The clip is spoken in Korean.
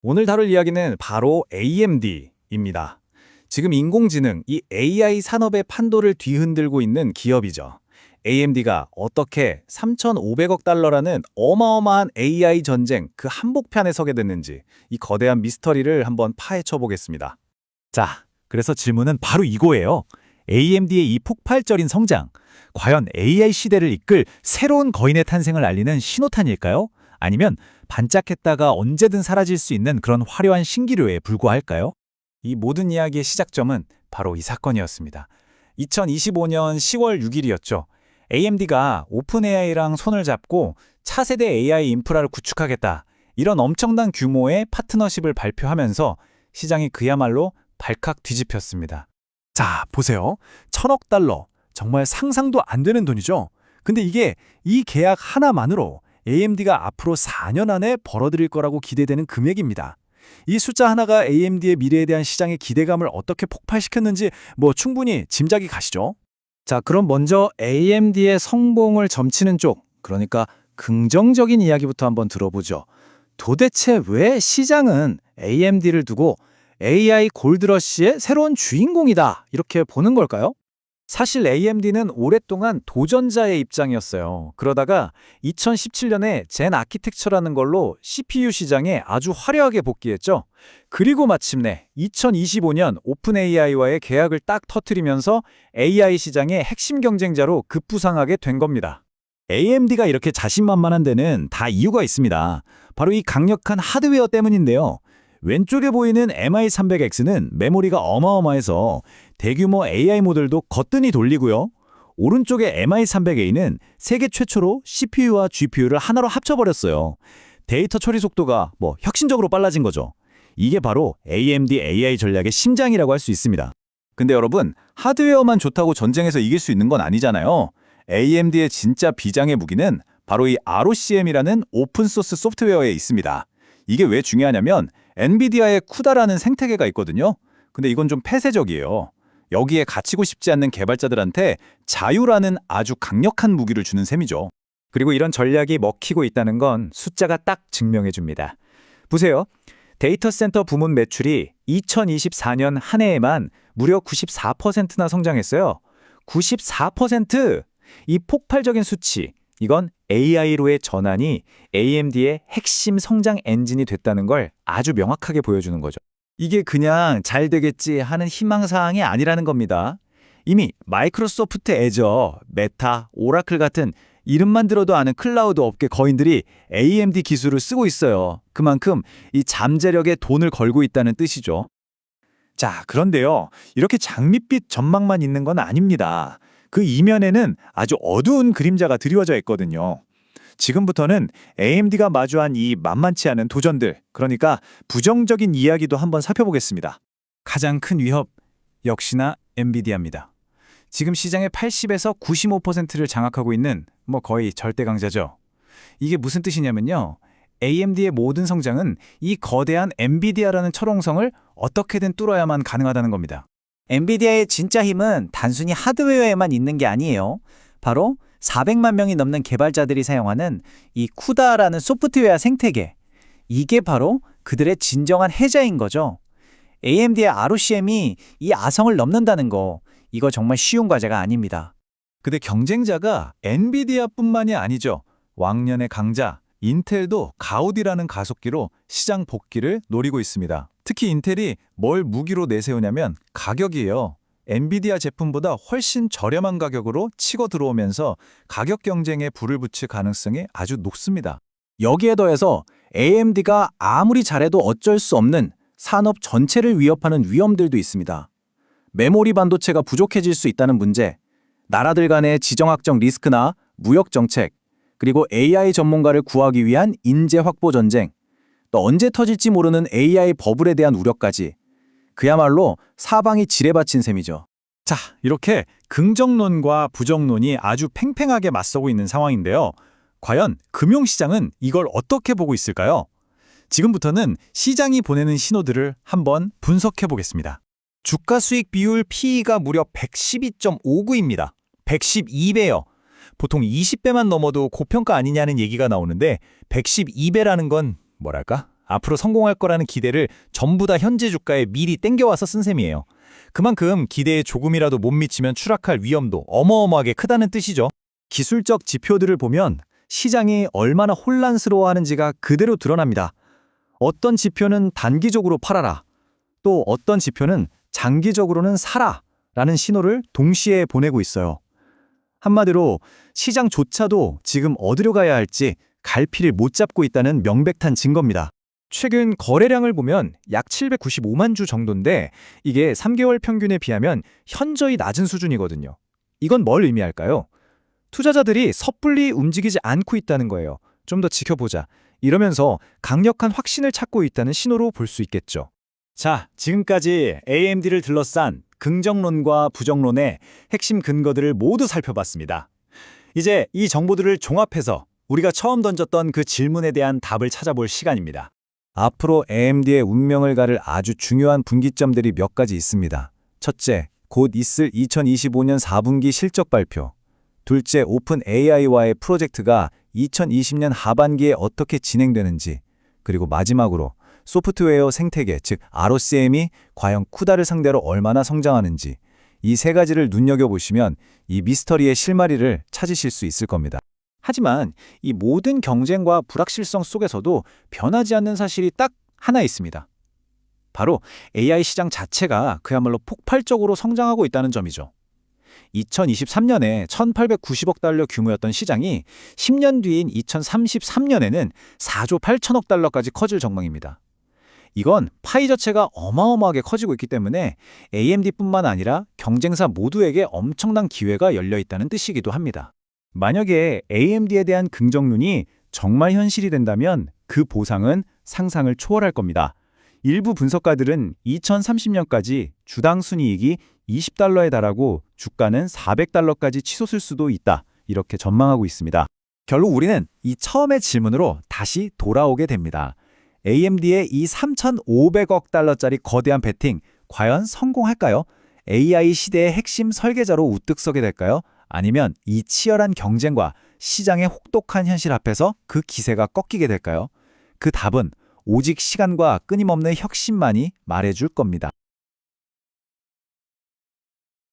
오늘 다룰 이야기는 바로 AMD입니다. 지금 인공지능, 이 AI 산업의 판도를 뒤흔들고 있는 기업이죠. AMD가 어떻게 3,500억 달러라는 어마어마한 AI 전쟁 그 한복판에 서게 됐는지 이 거대한 미스터리를 한번 파헤쳐 보겠습니다. 자, 그래서 질문은 바로 이거예요. AMD의 이 폭발적인 성장, 과연 AI 시대를 이끌 새로운 거인의 탄생을 알리는 신호탄일까요? 아니면 반짝했다가 언제든 사라질 수 있는 그런 화려한 신기류에 불과할까요? 이 모든 이야기의 시작점은 바로 이 사건이었습니다. 2025년 10월 6일이었죠. AMD가 오픈AI랑 손을 잡고 차세대 AI 인프라를 구축하겠다. 이런 엄청난 규모의 파트너십을 발표하면서 시장이 그야말로 발칵 뒤집혔습니다. 자, 보세요. 1,000억 달러. 정말 상상도 안 되는 돈이죠. 근데 이게 이 계약 하나만으로 AMD가 앞으로 4년 안에 벌어들일 거라고 기대되는 금액입니다. 이 숫자 하나가 AMD의 미래에 대한 시장의 기대감을 어떻게 폭발시켰는지 충분히 짐작이 가시죠? 자, 그럼 먼저 AMD의 성공을 점치는 쪽, 그러니까 긍정적인 이야기부터 한번 들어보죠. 도대체 왜 시장은 AMD를 두고 AI 골드러시의 새로운 주인공이다 이렇게 보는 걸까요? 사실 AMD는 오랫동안 도전자의 입장이었어요. 그러다가 2017년에 젠 아키텍처라는 걸로 CPU 시장에 아주 화려하게 복귀했죠. 그리고 마침내 2025년 오픈AI와의 계약을 딱 터뜨리면서 AI 시장의 핵심 경쟁자로 급부상하게 된 겁니다. AMD가 이렇게 자신만만한 데는 다 이유가 있습니다. 바로 이 강력한 하드웨어 때문인데요. 왼쪽에 보이는 MI300X는 메모리가 어마어마해서 대규모 AI 모델도 거뜬히 돌리고요. 오른쪽의 MI300A는 세계 최초로 CPU와 GPU를 하나로 합쳐버렸어요. 데이터 처리 속도가 혁신적으로 빨라진 거죠. 이게 바로 AMD AI 전략의 심장이라고 할 수 있습니다. 근데 여러분, 하드웨어만 좋다고 전쟁에서 이길 수 있는 건 아니잖아요. AMD의 진짜 비장의 무기는 바로 이 ROCm이라는 오픈소스 소프트웨어에 있습니다. 이게 왜 중요하냐면 엔비디아의 쿠다라는 생태계가 있거든요. 근데 이건 좀 폐쇄적이에요. 여기에 갇히고 싶지 않는 개발자들한테 자유라는 아주 강력한 무기를 주는 셈이죠. 그리고 이런 전략이 먹히고 있다는 건 숫자가 딱 증명해 줍니다. 보세요. 데이터 센터 부문 매출이 2024년 한 해에만 무려 94%나 성장했어요. 94%! 이 폭발적인 수치, 이건 AI로의 전환이 AMD의 핵심 성장 엔진이 됐다는 걸 아주 명확하게 보여주는 거죠. 이게 그냥 잘 되겠지 하는 희망사항이 아니라는 겁니다. 이미 마이크로소프트 애저, 메타, 오라클 같은 이름만 들어도 아는 클라우드 업계 거인들이 AMD 기술을 쓰고 있어요. 그만큼 이 잠재력에 돈을 걸고 있다는 뜻이죠. 자, 그런데요. 이렇게 장밋빛 전망만 있는 건 아닙니다. 그 이면에는 아주 어두운 그림자가 드리워져 있거든요. 지금부터는 AMD가 마주한 이 만만치 않은 도전들, 그러니까 부정적인 이야기도 한번 살펴보겠습니다. 가장 큰 위협, 역시나 엔비디아입니다. 지금 시장의 80에서 95%를 장악하고 있는 거의 절대 강자죠. 이게 무슨 뜻이냐면요. AMD의 모든 성장은 이 거대한 엔비디아라는 철옹성을 어떻게든 뚫어야만 가능하다는 겁니다. 엔비디아의 진짜 힘은 단순히 하드웨어에만 있는 게 아니에요. 바로 400만 명이 넘는 개발자들이 사용하는 이 쿠다라는 소프트웨어 생태계. 이게 바로 그들의 진정한 해자인 거죠. AMD의 ROCm이 이 아성을 넘는다는 거, 이거 정말 쉬운 과제가 아닙니다. 근데 경쟁자가 엔비디아뿐만이 아니죠. 왕년의 강자, 인텔도 가우디라는 가속기로 시장 복귀를 노리고 있습니다. 특히 인텔이 뭘 무기로 내세우냐면 가격이에요. 엔비디아 제품보다 훨씬 저렴한 가격으로 치고 들어오면서 가격 경쟁에 불을 붙일 가능성이 아주 높습니다. 여기에 더해서 AMD가 아무리 잘해도 어쩔 수 없는 산업 전체를 위협하는 위험들도 있습니다. 메모리 반도체가 부족해질 수 있다는 문제, 나라들 간의 지정학적 리스크나 무역 정책, 그리고 AI 전문가를 구하기 위한 인재 확보 전쟁, 또 언제 터질지 모르는 AI 버블에 대한 우려까지 그야말로 사방이 지뢰받친 셈이죠. 자, 이렇게 긍정론과 부정론이 아주 팽팽하게 맞서고 있는 상황인데요. 과연 금융시장은 이걸 어떻게 보고 있을까요? 지금부터는 시장이 보내는 신호들을 한번 분석해 보겠습니다. 주가 수익 비율 PE가 무려 112.59입니다. 112배요. 보통 20배만 넘어도 고평가 아니냐는 얘기가 나오는데 112배라는 건 뭐랄까? 앞으로 성공할 거라는 기대를 전부 다 현재 주가에 미리 땡겨와서 쓴 셈이에요. 그만큼 기대에 조금이라도 못 미치면 추락할 위험도 어마어마하게 크다는 뜻이죠. 기술적 지표들을 보면 시장이 얼마나 혼란스러워하는지가 그대로 드러납니다. 어떤 지표는 단기적으로 팔아라, 또 어떤 지표는 장기적으로는 사라 라는 신호를 동시에 보내고 있어요. 한마디로 시장조차도 지금 어디로 가야 할지 갈피를 못 잡고 있다는 명백한 증거입니다. 최근 거래량을 보면 약 795만 주 정도인데 이게 3개월 평균에 비하면 현저히 낮은 수준이거든요. 이건 뭘 의미할까요? 투자자들이 섣불리 움직이지 않고 있다는 거예요. 좀 더 지켜보자. 이러면서 강력한 확신을 찾고 있다는 신호로 볼 수 있겠죠. 자, 지금까지 AMD를 둘러싼 긍정론과 부정론의 핵심 근거들을 모두 살펴봤습니다. 이제 이 정보들을 종합해서 우리가 처음 던졌던 그 질문에 대한 답을 찾아볼 시간입니다. 앞으로 AMD의 운명을 가를 아주 중요한 분기점들이 몇 가지 있습니다. 첫째, 곧 있을 2025년 4분기 실적 발표. 둘째, 오픈 AI와의 프로젝트가 2020년 하반기에 어떻게 진행되는지. 그리고 마지막으로 소프트웨어 생태계, 즉 ROCM이 과연 쿠다를 상대로 얼마나 성장하는지. 이 세 가지를 눈여겨보시면 이 미스터리의 실마리를 찾으실 수 있을 겁니다. 하지만 이 모든 경쟁과 불확실성 속에서도 변하지 않는 사실이 딱 하나 있습니다. 바로 AI 시장 자체가 그야말로 폭발적으로 성장하고 있다는 점이죠. 2023년에 1,890억 달러 규모였던 시장이 10년 뒤인 2033년에는 4조 8천억 달러까지 커질 전망입니다. 이건 파이 자체가 어마어마하게 커지고 있기 때문에 AMD뿐만 아니라 경쟁사 모두에게 엄청난 기회가 열려 있다는 뜻이기도 합니다. 만약에 AMD에 대한 긍정론이 정말 현실이 된다면 그 보상은 상상을 초월할 겁니다. 일부 분석가들은 2030년까지 주당 순이익이 20달러에 달하고 주가는 400달러까지 치솟을 수도 있다. 이렇게 전망하고 있습니다. 결국 우리는 이 처음의 질문으로 다시 돌아오게 됩니다. AMD의 이 3,500억 달러짜리 거대한 베팅 과연 성공할까요? AI 시대의 핵심 설계자로 우뚝 서게 될까요? 아니면 이 치열한 경쟁과 시장의 혹독한 현실 앞에서 그 기세가 꺾이게 될까요? 그 답은 오직 시간과 끊임없는 혁신만이 말해줄 겁니다.